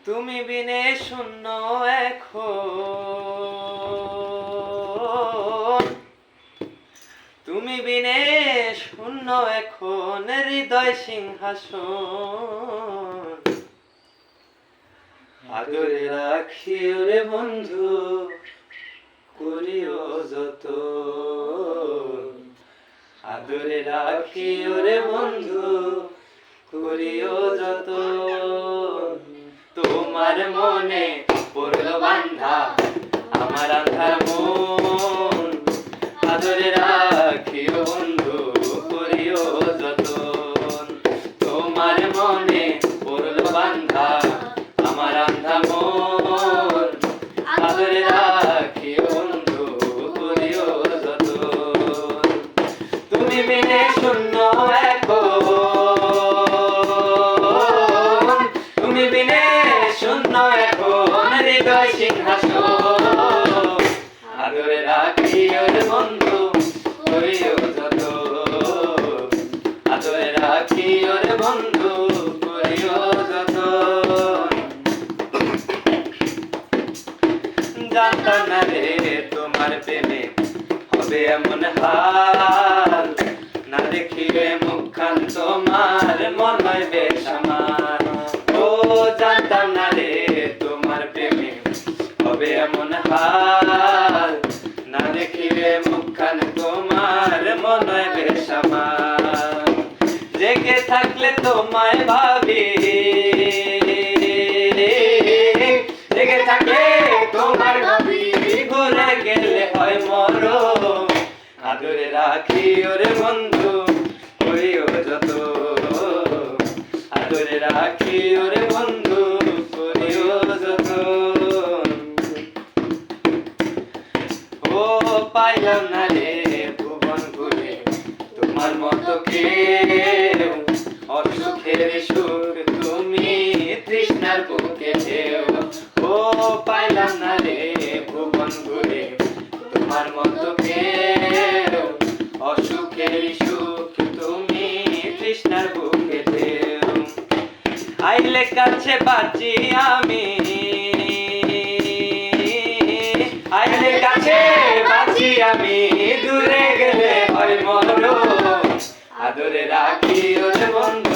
তুমি বিনে শূন্য এখন, তুমি বিনে শূন্য এখন হৃদয় সিংহাসন। আদরে রাখি ওরে বন্ধু করিও যত, আদরে রাখি ওরে বন্ধু করিও যত। তোমার মনে পড়লো বান্ধা আমার আন্ধার মন, আদরে রাখিও বন্ধু করিও যতন। তোমার মনে পড়লো বান্ধা আমার আন্ধা মন, আদরে রাখিও বন্ধু করিও যতন। তুমি বিনে শূন্য এখন, তুমি বিনে শূন্য এখন হৃদয় সিংহাসন। আদরে রাখি ওরে বন্ধু করিও যত, আদরে রাখি ওরে বন্ধু করিও যত। জানতাম না রে তোমার প্রেমে হবে এমন হাল, না দেখিলে মুখখান তোমার মন হয় বেশ আমার। ও জানতাম না রে তোমার প্রেমে হবে এমন হাল, না দেখিলে মুখখান তোমার মন হয় বেশ আমার। জেগে থাকলে তোমায় ভাবি, জেগে থাকলে তোমার ভাবি, ঘুরে গেলে হয় মরণ। আদরে রাখি ওরে বন্ধু করিও যত, আদরে রাখি ওরে বন্ধু করিও যত। ও পাইলাম না রে ভুবন ঘুরে তোমার মতো কেউ, অসুখের সুখ তুমি তৃষ্ণার বুকে ঢেউ। ও পাইলাম না রে ভুবন ঘুরে তোমার মতো কেউ, অসুখের সুখ তুমি তৃষ্ণার বুকে ঢেউ। আইলে কাছে বাঁচি আমি, আইলে কাছে বাঁচি আমি, দূরে গেলে হয় মরণ। আদরে রাখি ওরে বন্ধু